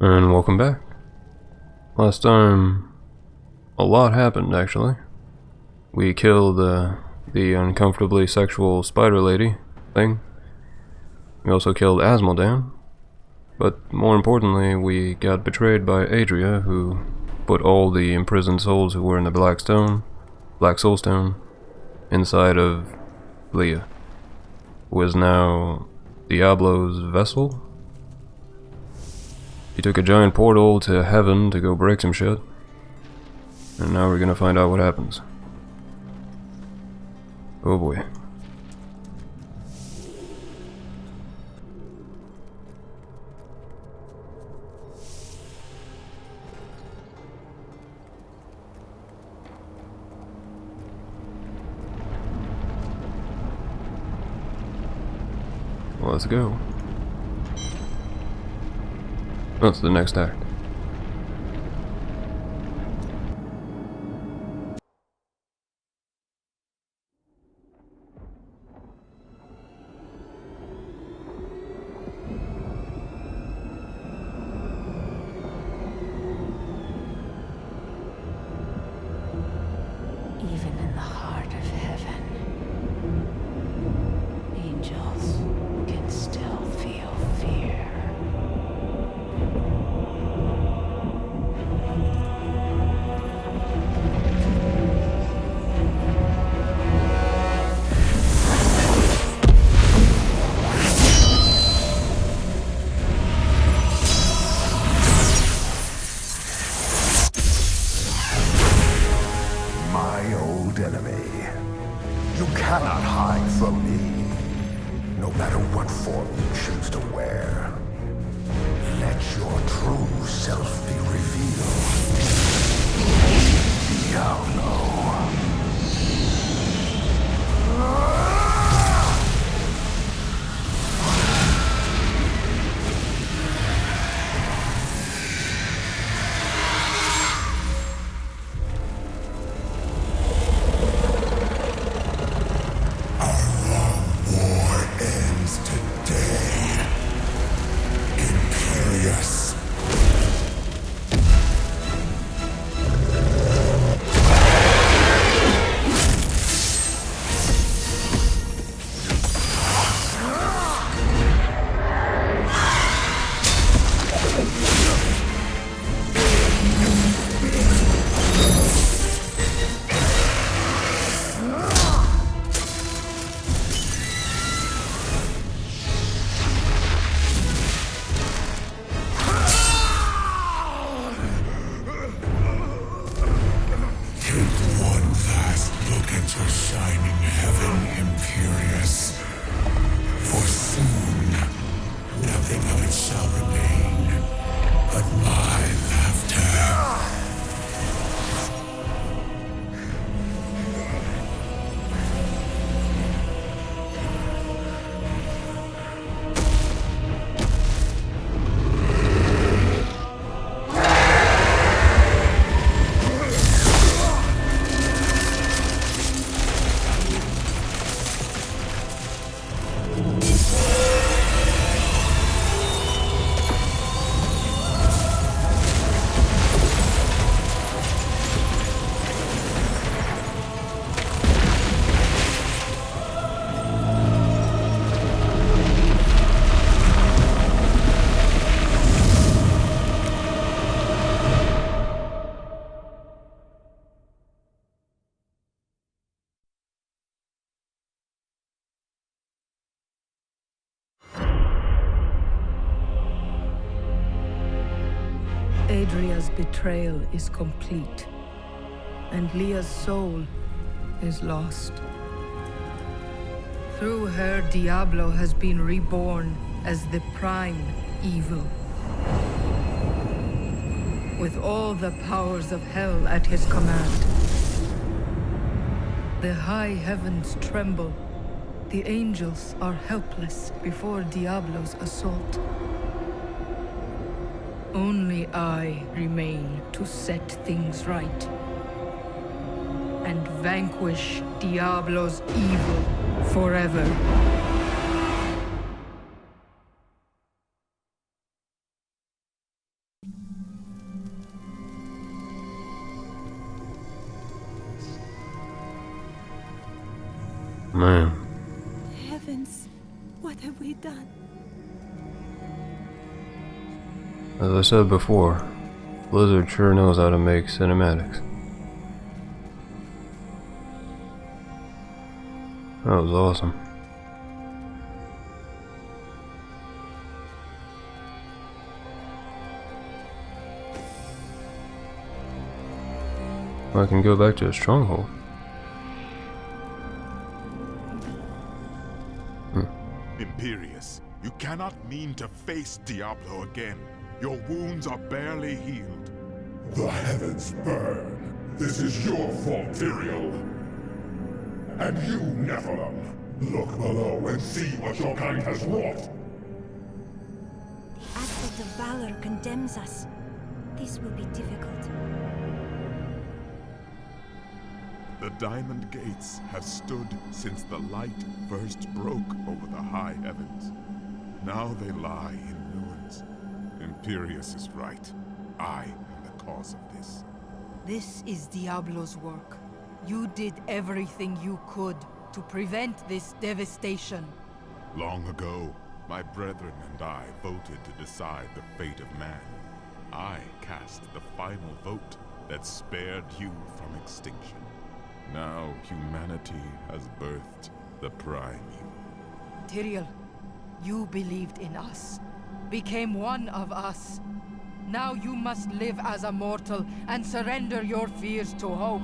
And welcome back. Last time, a lot happened actually. We killed the uncomfortably sexual spider lady thing. We also killed Asmodan. But more importantly, we got betrayed by Adria, who put all the imprisoned souls who were in the Black Soul Stone, inside of Leah, who is now Diablo's vessel. He took a giant portal to heaven to go break some shit. And now we're gonna find out what happens. Oh boy. Well, let's go. That's the next act. Even in the heart of heaven, angels can still feel fear. My old enemy. You cannot hide from me, no matter what form you choose to wear. Let your true self be revealed. Diablo. War ends today. Imperious. Take one last look at your shining heaven, Imperious. For soon, nothing of it shall remain but my laughter. Adria's betrayal is complete, and Leah's soul is lost. Through her, Diablo has been reborn as the prime evil. With all the powers of hell at his command. The high heavens tremble. The angels are helpless before Diablo's assault. Only I remain to set things right and vanquish Diablo's evil forever. Man. Heavens, what have we done? As I said before, Blizzard sure knows how to make cinematics. That was awesome. I can go back to a stronghold. Imperious, you cannot mean to face Diablo again. Your wounds are barely healed. The heavens burn. This is your fault, Tyrael. And you, Nephilim, look below and see what your kind has wrought. The aspect of valor condemns us. This will be difficult. The Diamond Gates have stood since the light first broke over the high heavens. Now they lie in ruins. Imperious is right. I am the cause of this. This is Diablo's work. You did everything you could to prevent this devastation. Long ago, my brethren and I voted to decide the fate of man. I cast the final vote that spared you from extinction. Now humanity has birthed the prime evil. Tyrael, you believed in us, became one of us. Now you must live as a mortal and surrender your fears to hope.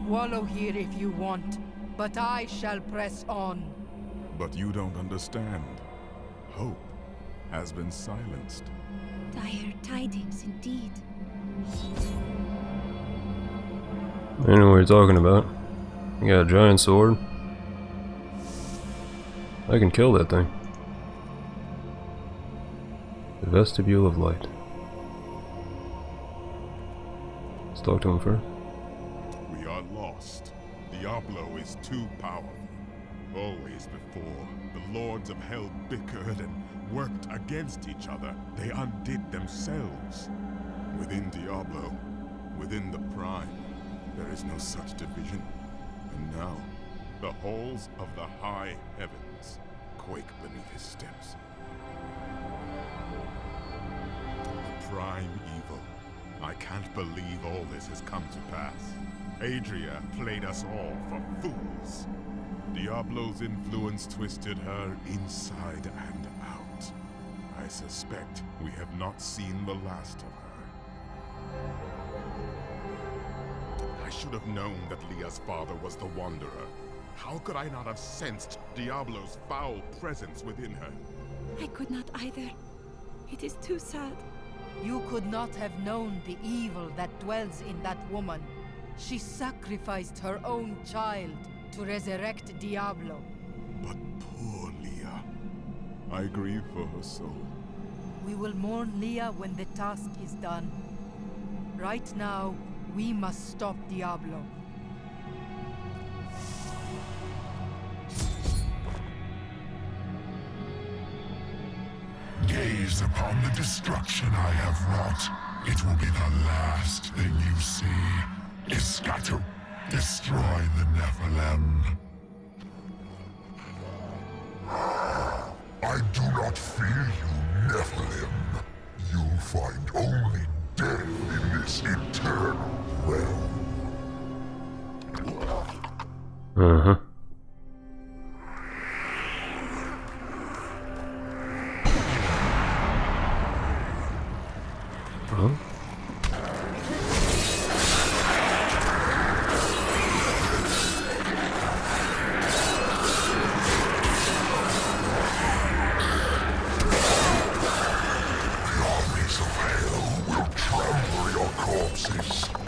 Wallow here if you want, but I shall press on. But you don't understand. Hope has been silenced. Dire tidings indeed. I know what you're talking about. You got a giant sword. I can kill that thing. The Vestibule of Light. Let's talk to him first. We are lost. Diablo is too powerful. Always before, the Lords of Hell bickered and worked against each other. They undid themselves. Within Diablo, within the Prime, there is no such division. And now, the halls of the high heavens quake beneath his steps. The Prime evil. I can't believe all this has come to pass. Adria played us all for fools. Diablo's influence twisted her inside and out. I suspect we have not seen the last of her. I should have known that Leah's father was the Wanderer. How could I not have sensed Diablo's foul presence within her? I could not either. It is too sad. You could not have known the evil that dwells in that woman. She sacrificed her own child to resurrect Diablo. But poor Leah. I grieve for her soul. We will mourn Leah when the task is done. Right now, we must stop Diablo. Gaze upon the destruction I have wrought. It will be the last thing you see. Iskatu, destroy the Nephilim. I do not fear you, Nephilim. You'll find only death in this eternal realm. Uh-huh. Huh?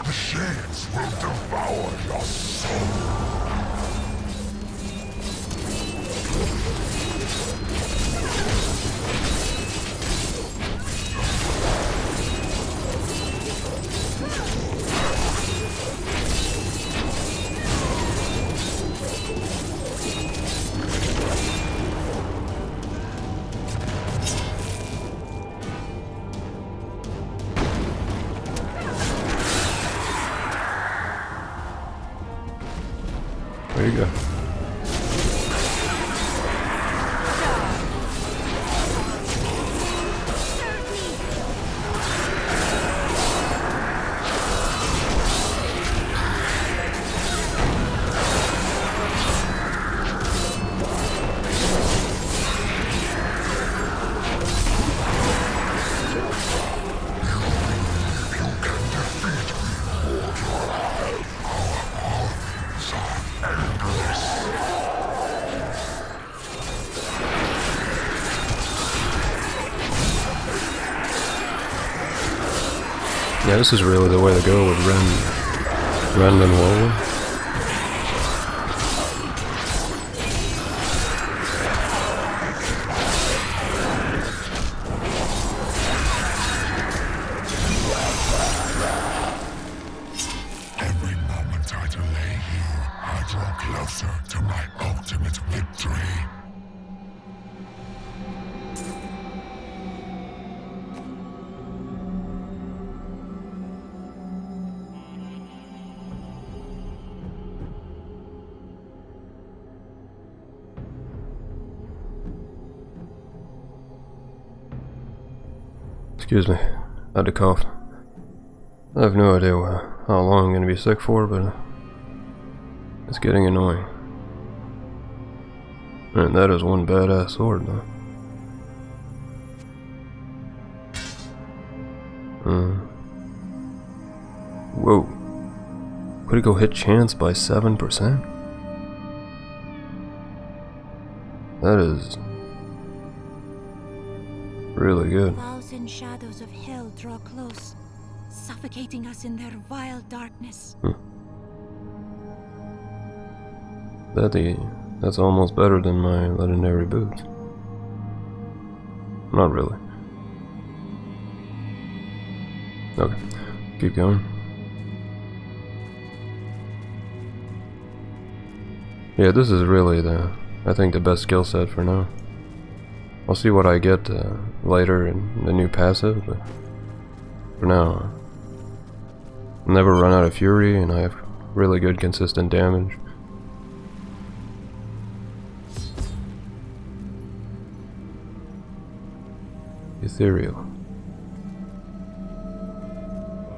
The shades will devour your soul. Yeah, this is really the way to go with Ren and Wolverine. Every moment I delay you, I draw closer to my ultimate victory. Excuse me, I had to cough. I have no idea how long I'm going to be sick for, but it's getting annoying. And that is one badass sword, though. Whoa. Critical hit chance by 7%? That is really good. 1,000 shadows of hell draw close, suffocating us in their vile darkness. That's almost better than my legendary boots. Not really. Okay, keep going. Yeah, this is really I think the best skill set for now. I'll see what I get later in the new passive, but for now, I'll never run out of fury, and I have really good consistent damage. Ethereal.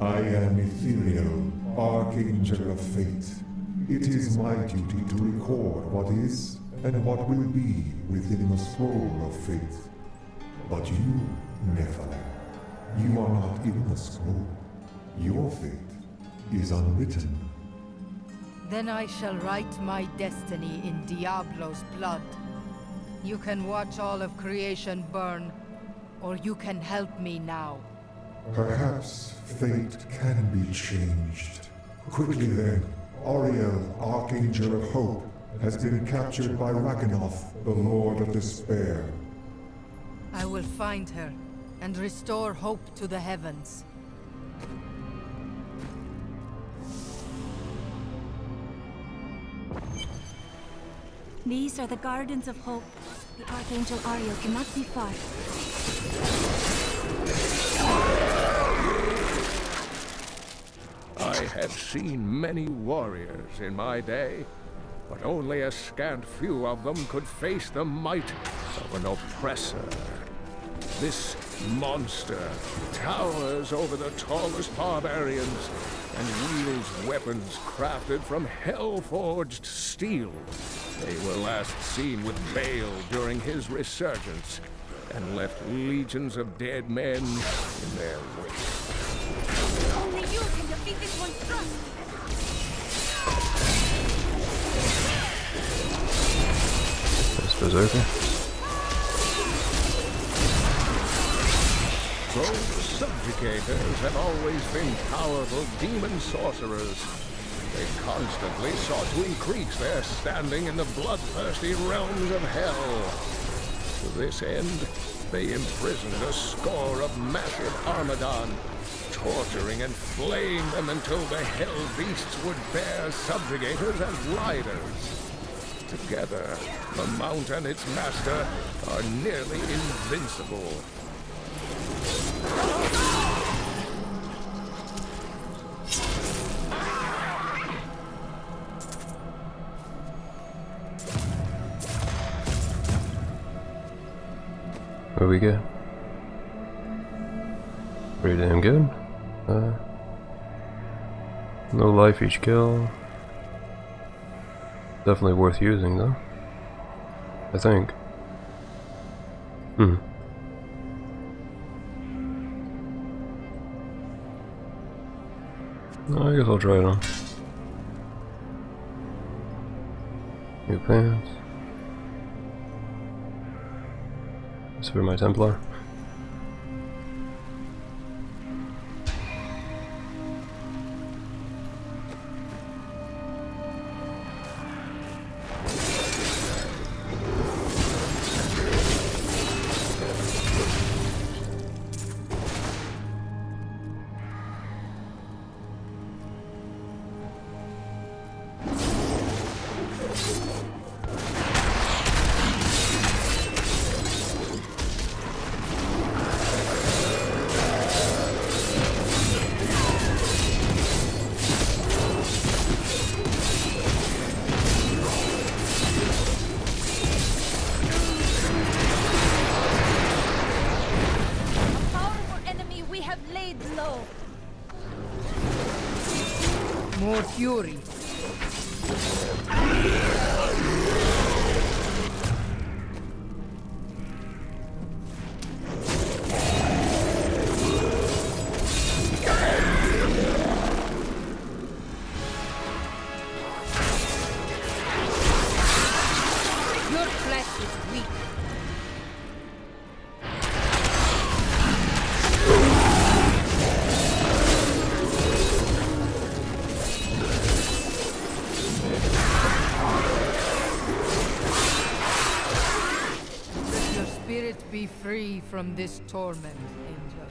I am Ethereal, Archangel of Fate. It is my duty to record what is and what will be within the scroll of fate. But you, Nephilim, you are not in the scroll. Your fate is unwritten. Then I shall write my destiny in Diablo's blood. You can watch all of creation burn, or you can help me now. Perhaps fate can be changed. Quickly then, Auriel, Archangel of Hope, has been captured by Raganoth, the Lord of Despair. I will find her and restore hope to the heavens. These are the Gardens of Hope. The Archangel Ariel cannot be far. I have seen many warriors in my day, but only a scant few of them could face the might of an oppressor. This monster towers over the tallest barbarians and wields weapons crafted from hell-forged steel. They were last seen with Baal during his resurgence and left legions of dead men in their wake. Only you can defeat this monstrosity! That's Berserker. Those subjugators have always been powerful demon sorcerers. They constantly sought to increase their standing in the bloodthirsty realms of hell. To this end, they imprisoned a score of massive Armadon, torturing and flaying them until the hell beasts would bear subjugators as riders. Together, the Mount and its master are nearly invincible. What we get? Pretty damn good. No life each kill. Definitely worth using though, I think. I guess I'll try it on. New pants. This is for my Templar. your fury. Your flesh is weak. Let your spirit be free from this torment, angel.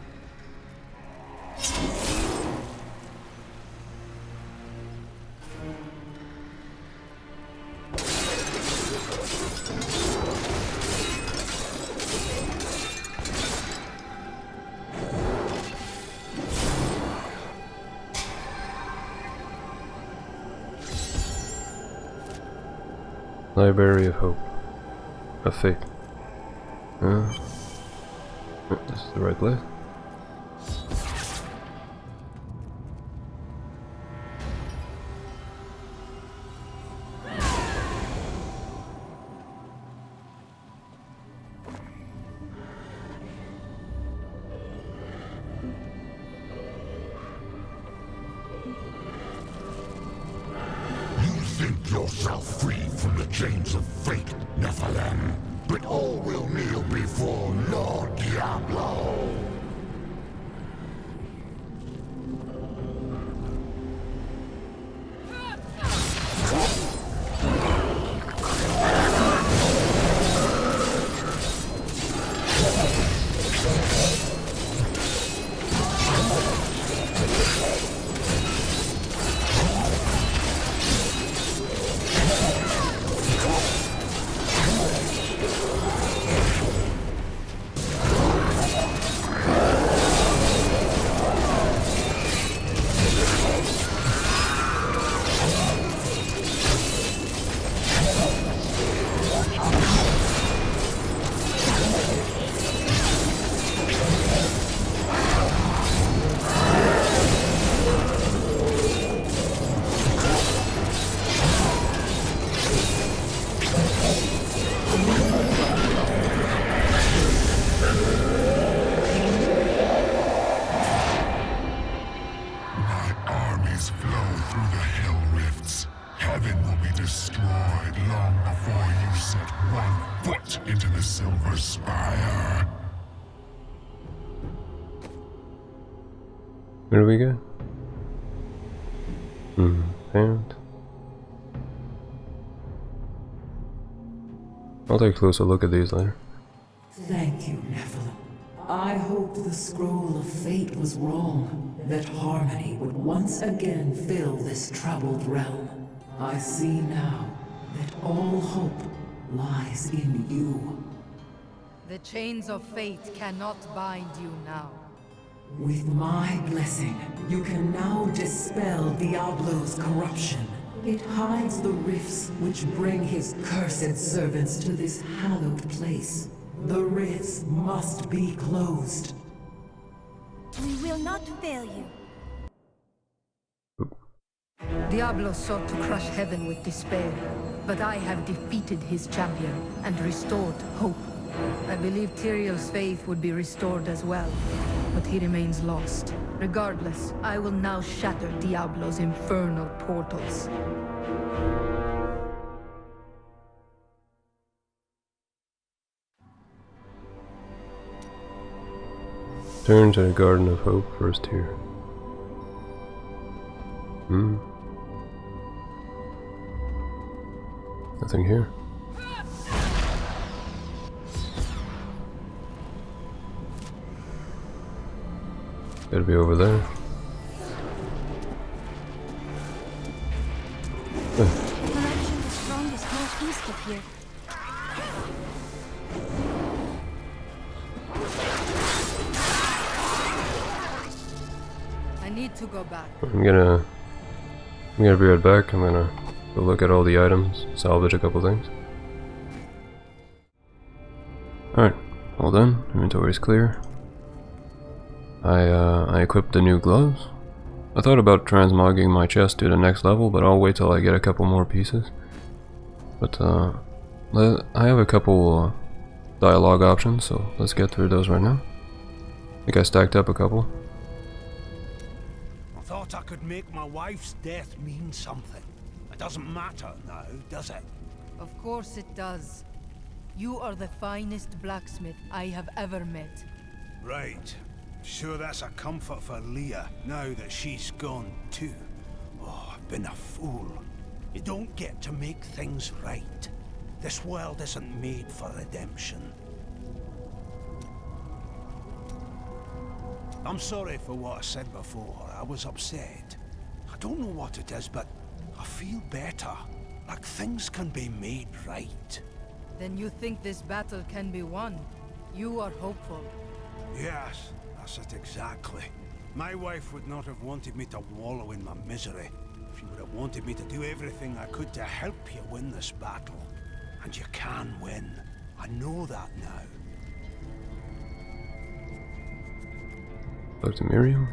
Library of Hope. Of Fate. This is the right place. You think yourself free from the chains of fate, Nephilim, but all will kneel before Lord Diablo. Into the Silver Spire. Where do we go? And I'll take a closer look at these later. Thank you, Nephilim. I hoped the scroll of fate was wrong, that harmony would once again fill this troubled realm. I see now that all hope lies in you. The chains of fate cannot bind you now. With my blessing, you can now dispel Diablo's corruption. It hides the rifts which bring his cursed servants to this hallowed place. The rifts must be closed. We will not fail you. Diablo sought to crush heaven with despair, but I have defeated his champion and restored hope. I believe Tyrael's faith would be restored as well, but he remains lost. Regardless, I will now shatter Diablo's infernal portals. Turn to the Garden of Hope first here. Nothing here. Gotta be over there. The direction is strongest northeast of here. I need to go back. I'm gonna be right back. I'm gonna go look at all the items, salvage a couple things. Alright, all done. Inventory's clear. I equipped the new gloves. I thought about transmogging my chest to the next level, but I'll wait till I get a couple more pieces. But I have a couple dialogue options, so let's get through those right now. I think I stacked up a couple. I thought I could make my wife's death mean something. It doesn't matter now, does it? Of course it does. You are the finest blacksmith I have ever met. Right. Sure that's a comfort for Leah, now that she's gone too. Oh, I've been a fool. You don't get to make things right. This world isn't made for redemption. I'm sorry for what I said before. I was upset. I don't know what it is, but I feel better. Like things can be made right. Then you think this battle can be won? You are hopeful. Yes, that's it exactly. My wife would not have wanted me to wallow in my misery. She would have wanted me to do everything I could to help you win this battle. And you can win. I know that now. Talk to Miriam.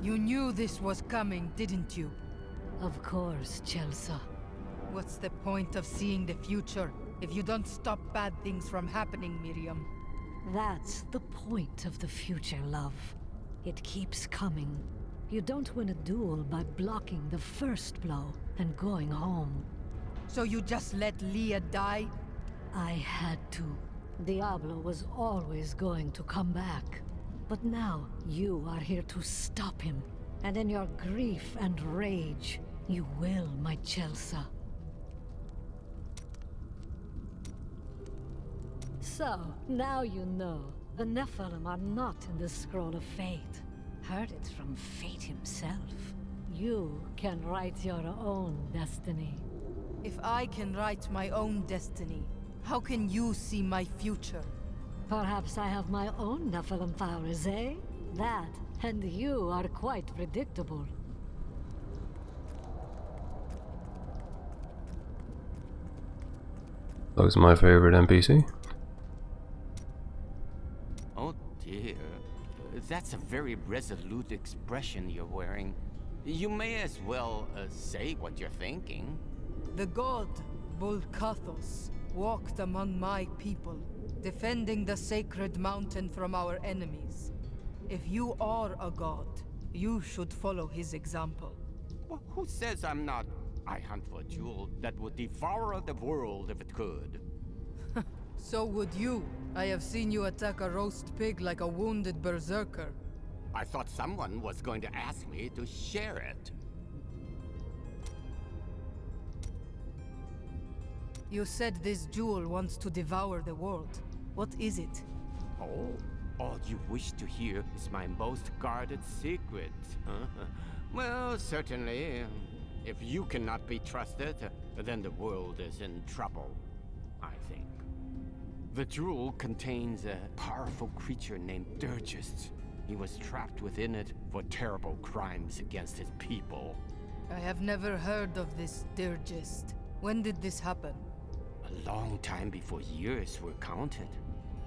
You knew this was coming, didn't you? Of course, Chelsea. What's the point of seeing the future if you don't stop bad things from happening, Miriam? That's the point of the future, love. It keeps coming. You don't win a duel by blocking the first blow and going home. So you just let Leah die? I had to. Diablo was always going to come back. But now, you are here to stop him. And in your grief and rage, you will, my Chelsea. So, now you know. The Nephilim are not in the Scroll of Fate. Heard it from Fate himself. You can write your own destiny. If I can write my own destiny, how can you see my future? Perhaps I have my own Nephilim powers, eh? That, and you are quite predictable. Looks my favorite NPC. Oh dear. That's a very resolute expression you're wearing. You may as well say what you're thinking. The god, Bulkathos, walked among my people, defending the sacred mountain from our enemies. If you are a god, you should follow his example. Well, who says I'm not? I hunt for a jewel that would devour the world if it could. So would you. I have seen you attack a roast pig like a wounded berserker. I thought someone was going to ask me to share it. You said this jewel wants to devour the world. What is it? Oh, all you wish to hear is my most guarded secret. Well, certainly. If you cannot be trusted, then the world is in trouble, I think. The jewel contains a powerful creature named Dirgist. He was trapped within it for terrible crimes against his people. I have never heard of this Dirgist. When did this happen? A long time before years were counted.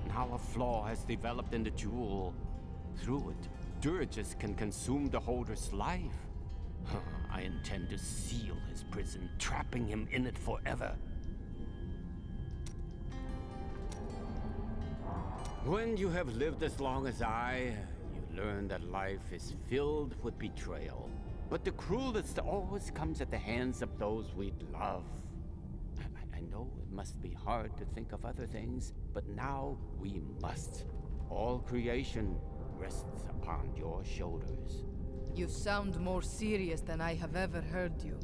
Now a flaw has developed in the jewel. Through it, Dirgist can consume the holder's life. I intend to seal his prison, trapping him in it forever. When you have lived as long as I, you learn that life is filled with betrayal. But the cruelest always comes at the hands of those we love. I know it must be hard to think of other things, but now we must. All creation rests upon your shoulders. You sound more serious than I have ever heard you.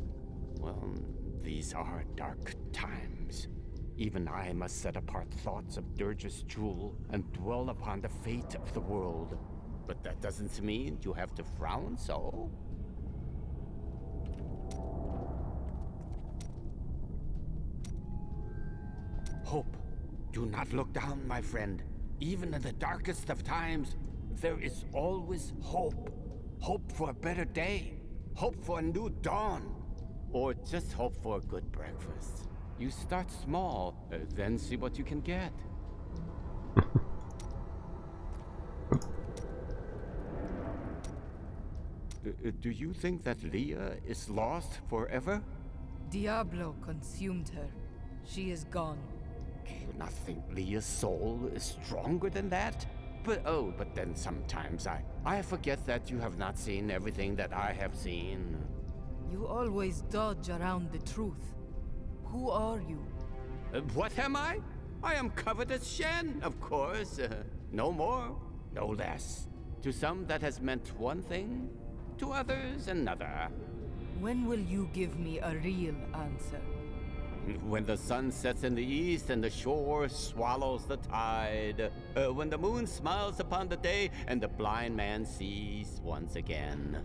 Well, these are dark times. Even I must set apart thoughts of Dirge's jewel and dwell upon the fate of the world. But that doesn't mean you have to frown so. Hope. Do not look down, my friend. Even in the darkest of times, there is always hope. Hope for a better day. Hope for a new dawn. Or just hope for a good breakfast. You start small, then see what you can get. Do you think that Leah is lost forever? Diablo consumed her. She is gone. Do you not think Leah's soul is stronger than that? But then sometimes I forget that you have not seen everything that I have seen. You always dodge around the truth. Who are you? What am I? I am Covetous Shen, of course. No more, no less. To some that has meant one thing, to others another. When will you give me a real answer? When the sun sets in the east and the shore swallows the tide. When the moon smiles upon the day and the blind man sees once again.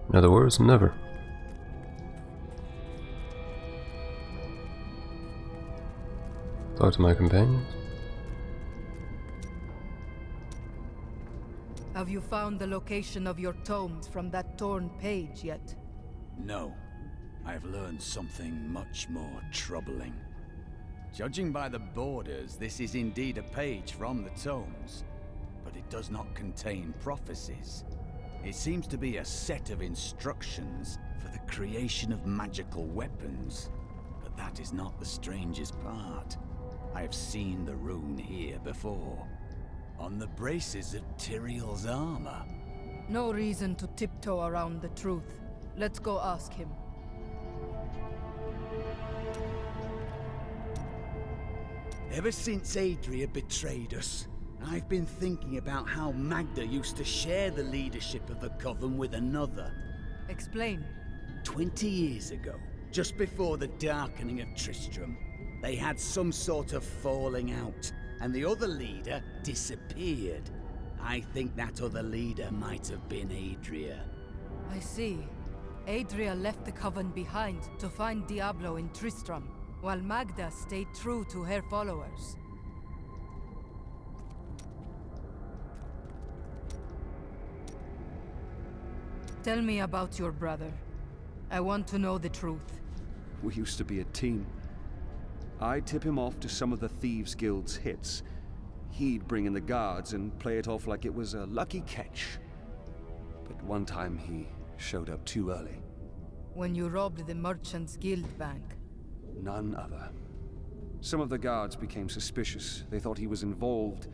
In other words, never. Talk to my companions. Have you found the location of your tomes from that torn page yet? No. I have learned something much more troubling. Judging by the borders, this is indeed a page from the tomes, but it does not contain prophecies. It seems to be a set of instructions for the creation of magical weapons. But that is not the strangest part. I have seen the rune here before, on the braces of Tyrael's armor. No reason to tiptoe around the truth. Let's go ask him. Ever since Adria betrayed us, I've been thinking about how Magda used to share the leadership of the Coven with another. Explain. 20 years ago, just before the darkening of Tristram, they had some sort of falling out, and the other leader disappeared. I think that other leader might have been Adria. I see. Adria left the Coven behind to find Diablo in Tristram, while Magda stayed true to her followers. Tell me about your brother. I want to know the truth. We used to be a team. I'd tip him off to some of the Thieves Guild's hits. He'd bring in the guards and play it off like it was a lucky catch. But one time he showed up too early. When you robbed the Merchants Guild Bank. None other. Some of the guards became suspicious. They thought he was involved.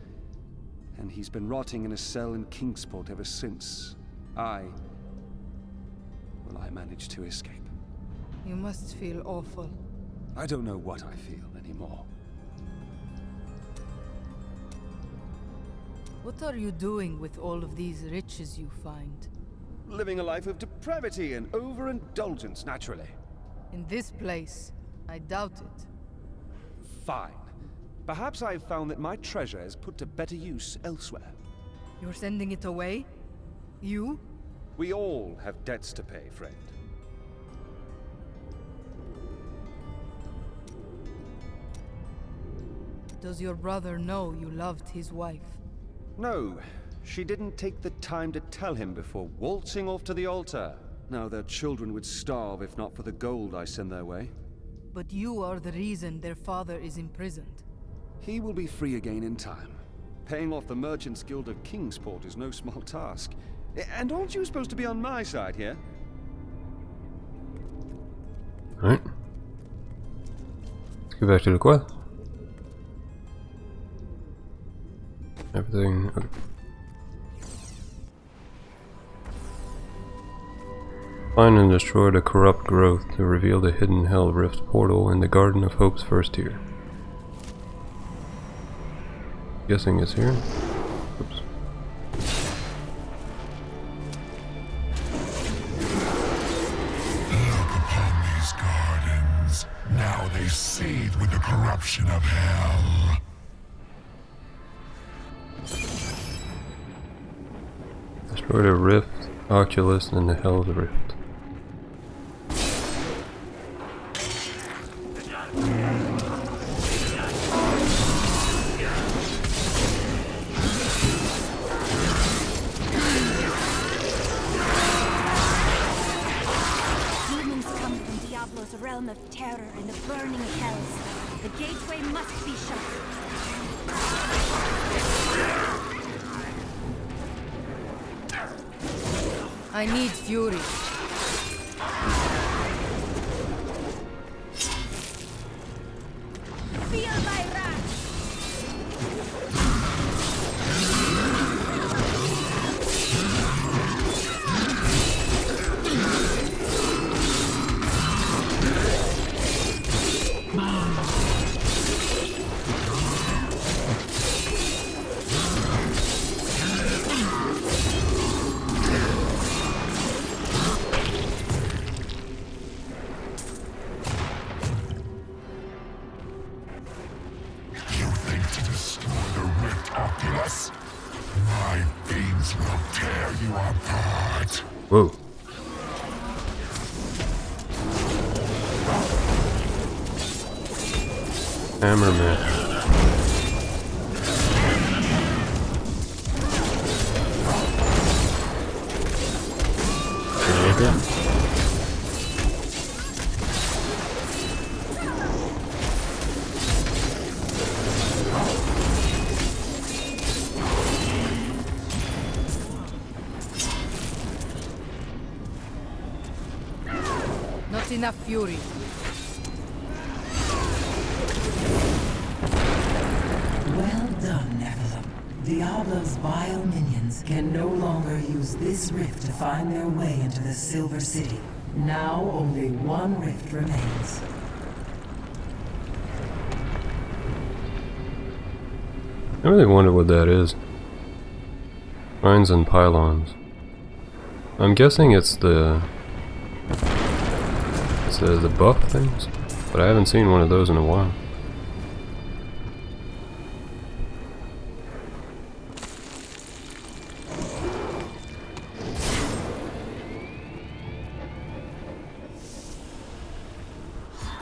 And he's been rotting in a cell in Kingsport ever since. I managed to escape. You must feel awful. I don't know what I feel anymore. What are you doing with all of these riches you find? Living a life of depravity and overindulgence, naturally. In this place, I doubt it. Fine. Perhaps I've found that my treasure is put to better use elsewhere. You're sending it away? You? We all have debts to pay, friend. Does your brother know you loved his wife? No, she didn't take the time to tell him before waltzing off to the altar. Now their children would starve if not for the gold I send their way. But you are the reason their father is imprisoned. He will be free again in time. Paying off the Merchants Guild of Kingsport is no small task. And aren't you supposed to be on my side here? Alright. Let's go back to the quest. Everything. Okay. Find and destroy the corrupt growth to reveal the hidden Hell Rift portal in the Garden of Hope's first tier. Guessing it's here. Oops. Look upon these gardens. Now they seethe with the corruption of hell. Destroy the Rift, Oculus, and the Hell's Rift. Demons come from Diablo's realm of terror and the burning hells. The gateway must be shut. I need fury. Feel my wrath! My beams will tear you apart. Whoa. Hammerman. Okay. Not enough fury. Well done, Nephilim. Diablo's vile minions can no longer use this rift to find their way into the Silver City. Now only one rift remains. I really wonder what that is. Shrines and pylons. I'm guessing it's the buff things, but I haven't seen one of those in a while.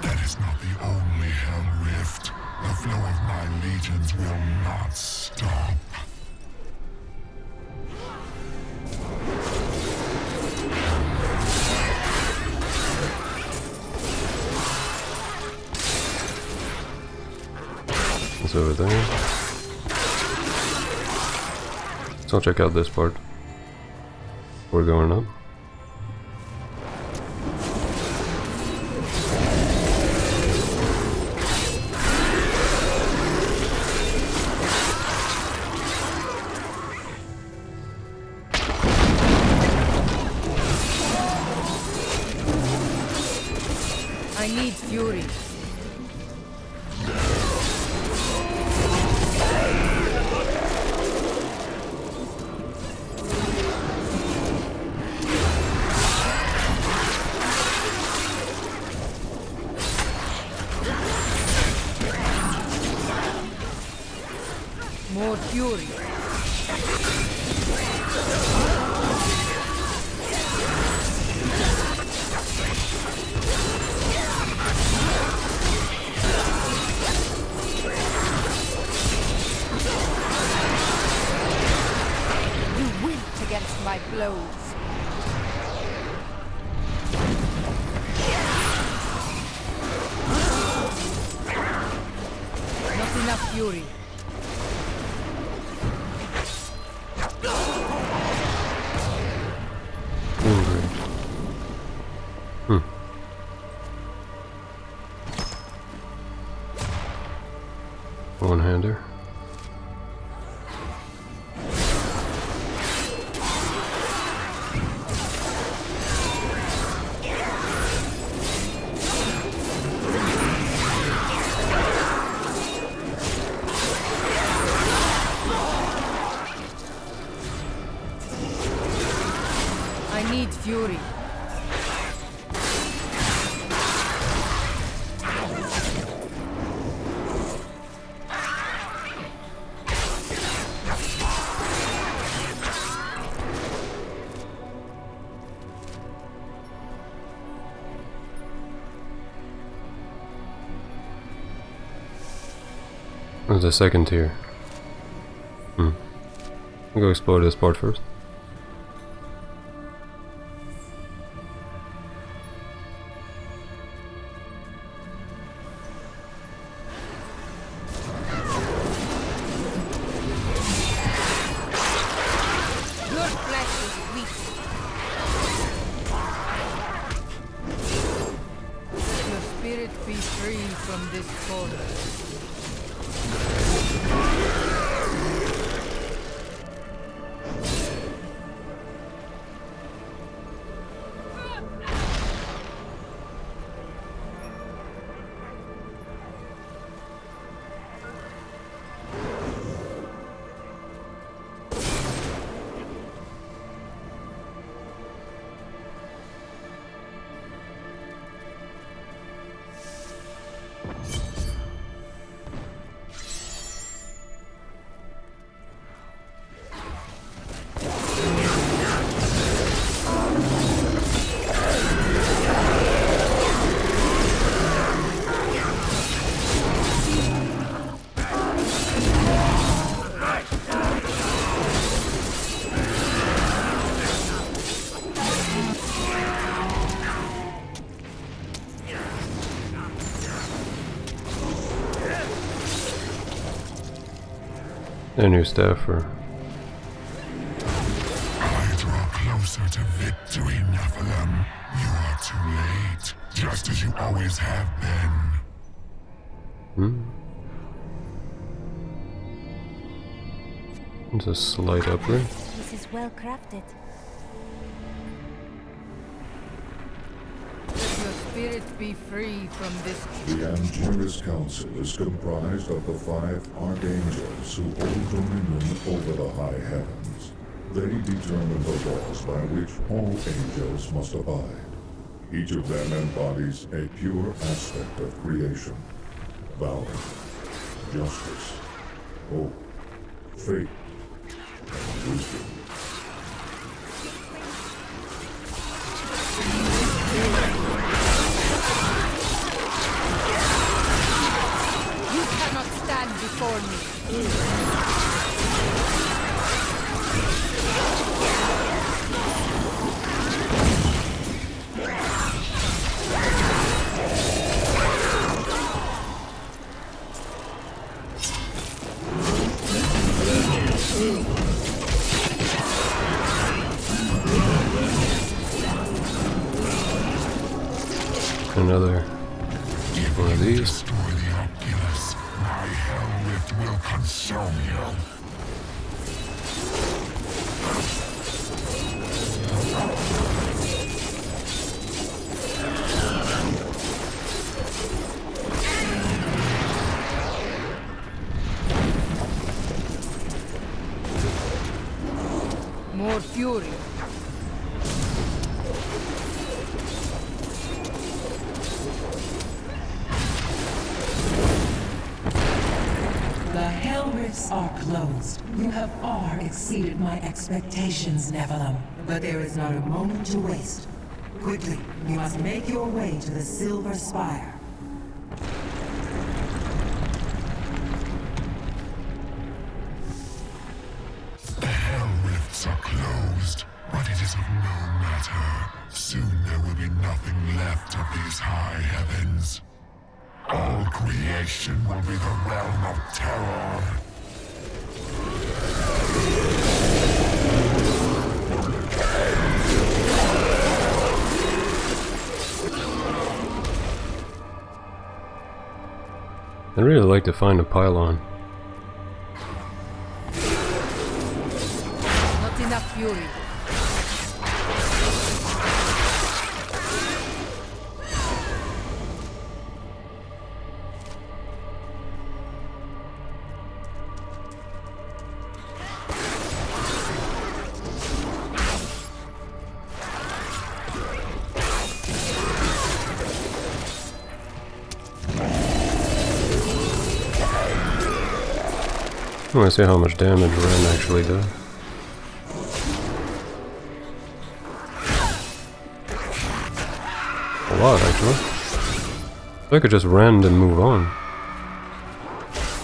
That is not the only Hell Rift. The flow of my legions will not stop. It's over there. So I'll check out this part. We're going up. I need fury. More fury. You wilt against my blows. Not enough fury. One-hander. I need fury. There's a second tier. I'll go explore this part first. Your flesh is weak. spirit be free from this forest. A new staffer. I draw closer to victory, Nephilim. You are too late, just as you always have been. It's a slight upgrade. This is well crafted. Let your spirit be free from this. The Angelus Council is comprised of the 5 archangels who hold dominion over the high heavens. They determine the laws by which all angels must abide. Each of them embodies a pure aspect of creation. Valor, justice, hope, faith, and wisdom. You cannot stand before me. Another one of these. Destroy the Oculus. My hell rift will consume you. More fury. The hell rifts are closed. You have far exceeded my expectations, Nephilim. But there is not a moment to waste. Quickly, you must make your way to the Silver Spire. The hell rifts are closed, but it is of no matter. Soon there will be nothing left of these high heavens. All creation will be the realm of terror. I'd really like to find a pylon. Not enough fury. I want to see how much damage Ren actually does. A lot, actually. I could just rend and move on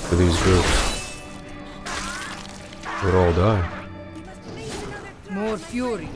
for these groups. Would all die. More fury.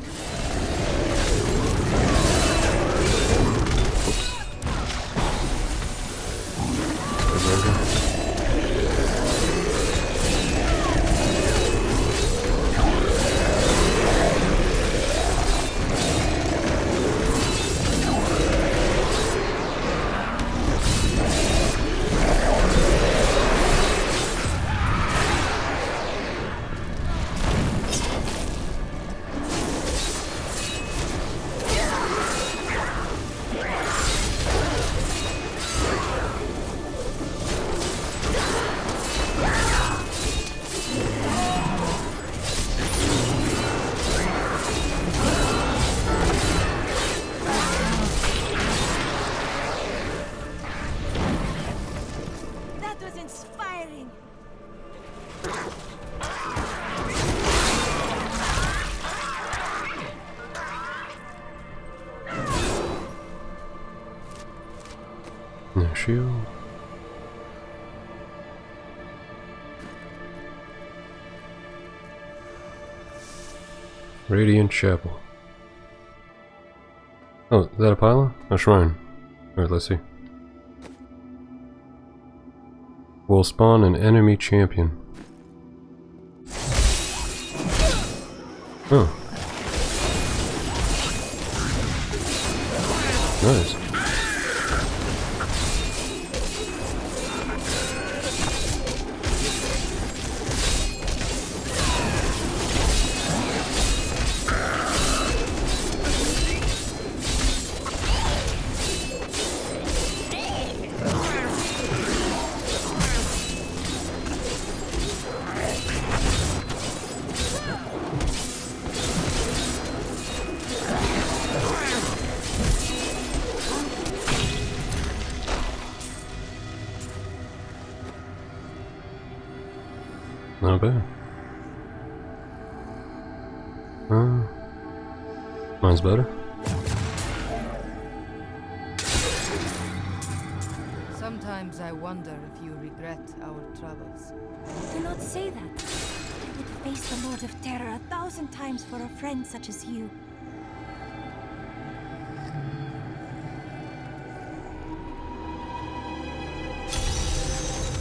No shield. Radiant Chapel. Oh, is that a pylon? A shrine. Alright, let's see. We'll spawn an enemy champion. Oh. Nice. Not bad. Mine's better. Sometimes I wonder if you regret our travels. Do not say that. I would face the Lord of Terror 1,000 times for a friend such as you.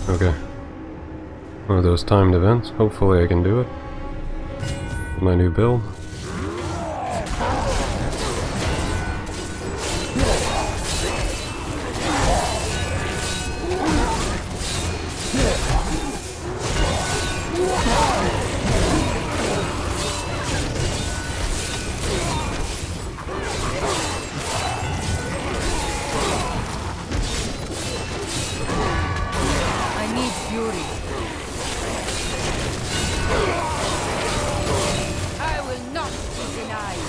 Okay. One of those timed events. Hopefully I can do it. With my new build. I need fury. I will not be denied.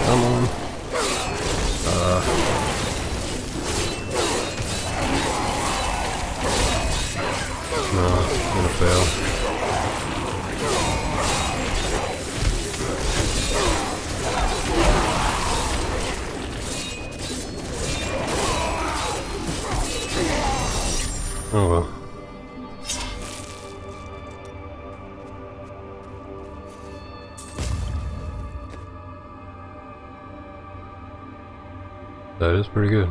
Come on. No, I'm gonna fail. Oh well. That is pretty good.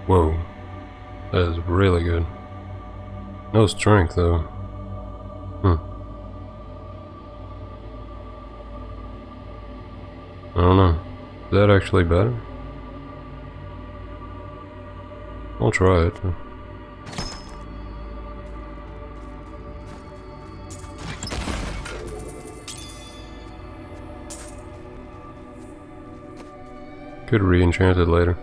Whoa. That is really good. No strength though. I don't know. Is that actually better? I'll try it. Could re-enchant it later.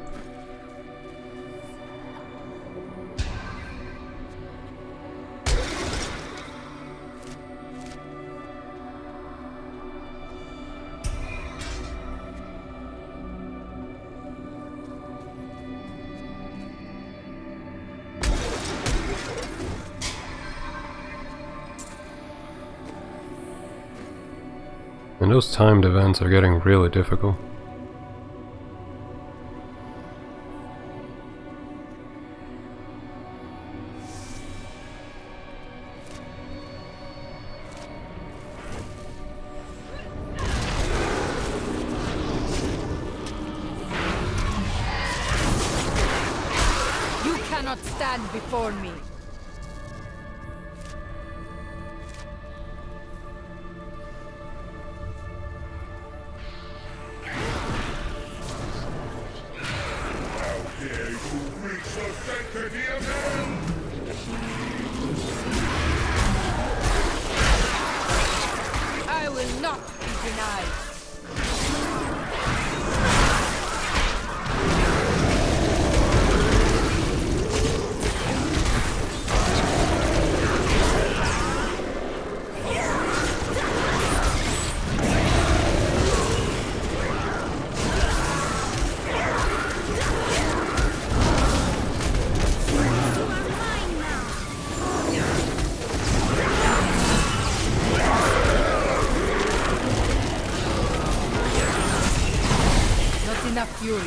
And those timed events are getting really difficult. You cannot stand before me. I will not be denied. Enough fury.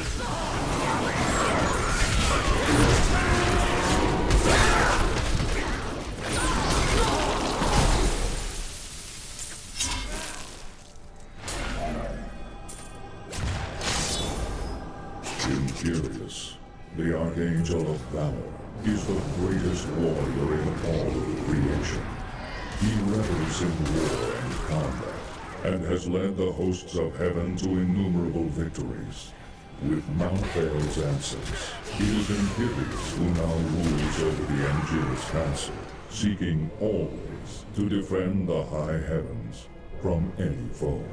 Imperious, the Archangel of Valor, is the greatest warrior in all of creation. He revels in war and combat, and has led the hosts of heaven to innumerable victories. With Mount Vale's answers, it is Imperious who now rules over the Angelus Council, seeking always to defend the high heavens from any foe.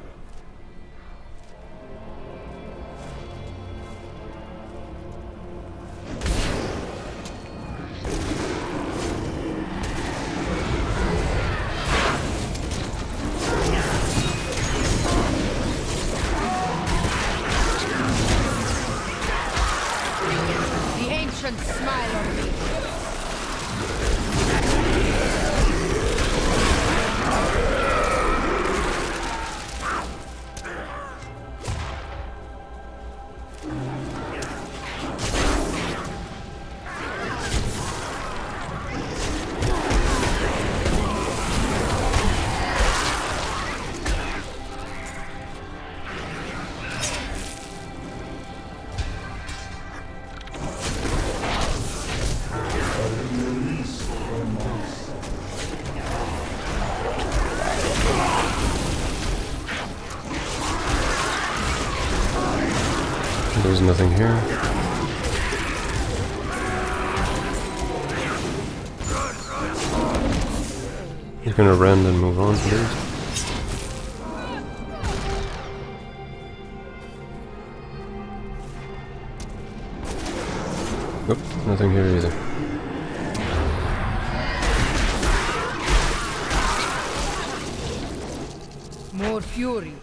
Smile on me. There's nothing here. He's gonna rend and move on, please. Nope, nothing here either. More fury.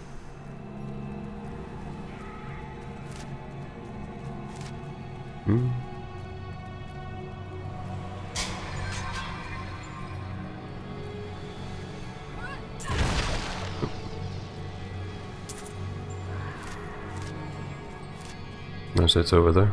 Unless it's over there.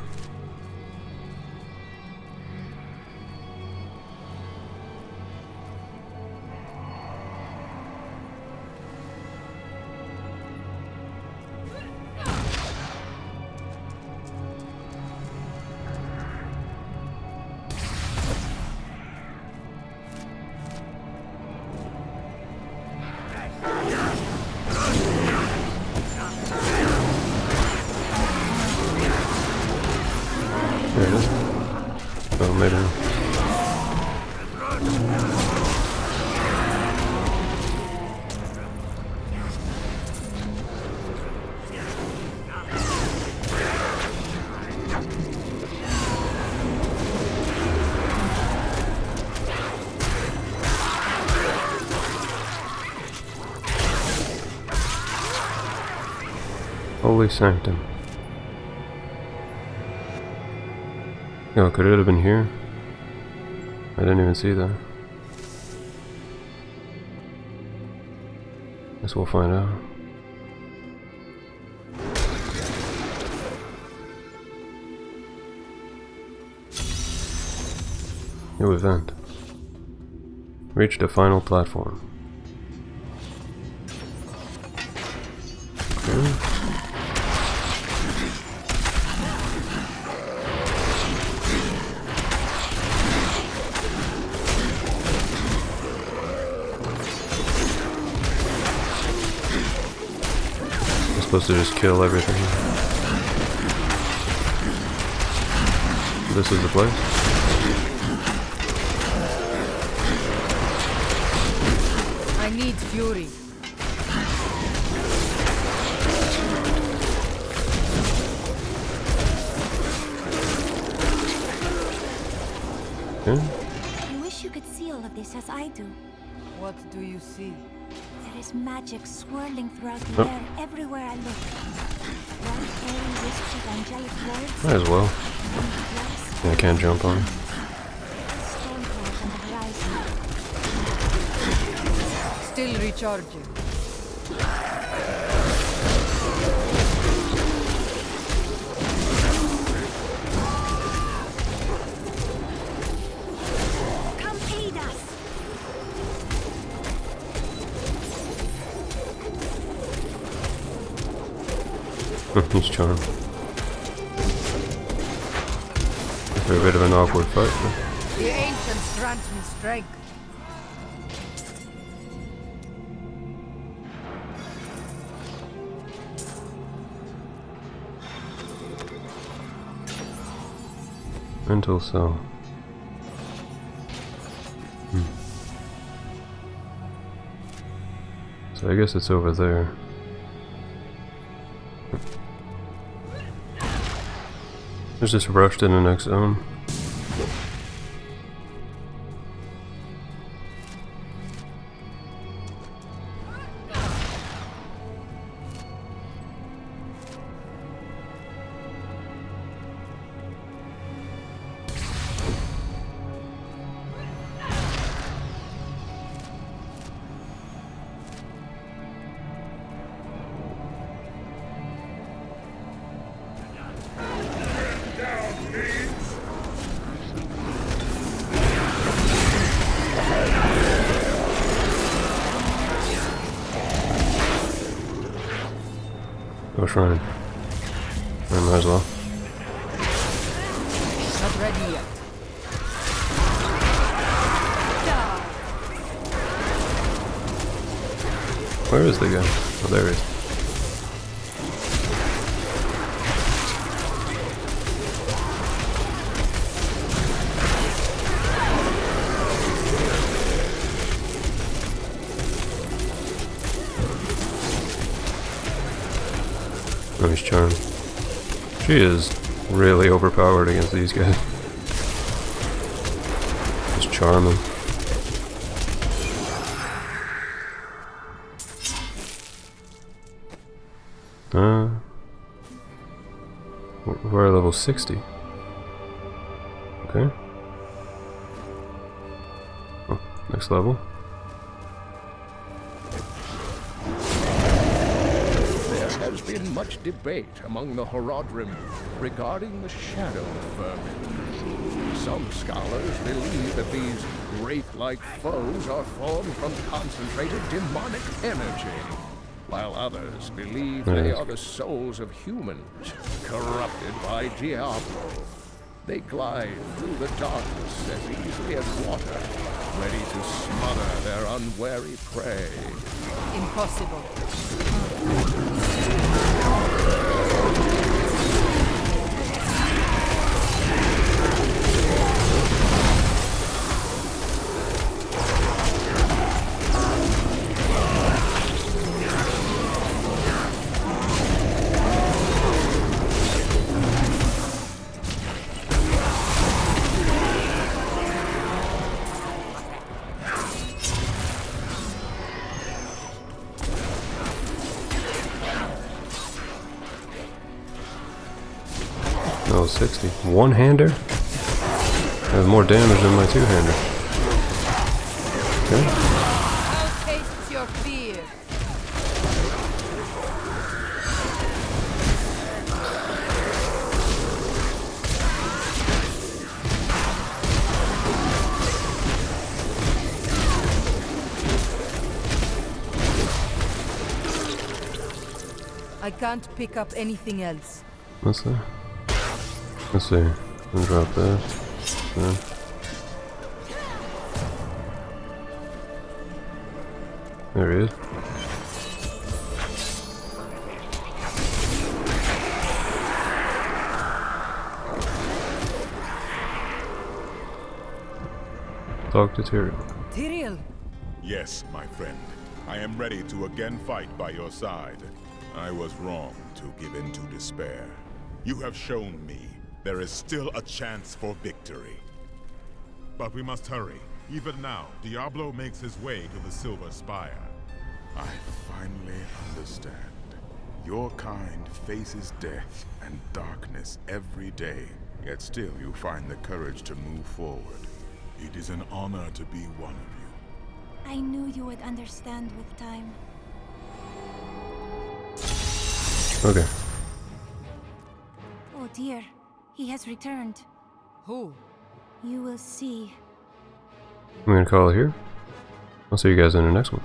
There it is. Oh, maybe not. Holy Sanctum. Yo, could it have been here? I didn't even see that. Guess we'll find out. New event. Reach the final platform. Okay. Supposed to just kill everything. This is the place. I need fury. I wish you could see all of this as I do. What do you see? There is magic swirling throughout the air everywhere I look. Bright airy wisps of angelic words. Might as well. Yeah, I can't jump on. Storm clouds on the horizon. Still recharging. He's charmed. After a bit of an awkward fight. But... The ancients grant me strength. Mental cell. So I guess it's over there. There's just rushed in the next zone. Go shrine. I might as well. Not ready yet. Where is the guy? Oh, there he is. Oh, he's charmed. She is really overpowered against these guys. Just charm them. We're at level 60. Okay. Oh, next level. There has been much debate among the Horodrim regarding the shadow vermin. Some scholars believe that these wraith-like foes are formed from concentrated demonic energy, while others believe they are the souls of humans, corrupted by Diablo. They glide through the darkness as easily as water, ready to smother their unwary prey. Impossible. Oh, 60. One-hander? Has more damage than my two-hander. Okay. How tastes your fear? I can't pick up anything else. What's that? Let's see. I'll drop that. Yeah. There he is. Talk to Tyrael. Tyrael! Yes, my friend. I am ready to again fight by your side. I was wrong to give in to despair. You have shown me there is still a chance for victory. But we must hurry. Even now, Diablo makes his way to the Silver Spire. I finally understand. Your kind faces death and darkness every day, yet still you find the courage to move forward. It is an honor to be one of you. I knew you would understand with time. Okay. Oh dear, he has returned. Who? You will see. I'm gonna call it here. I'll see you guys in the next one.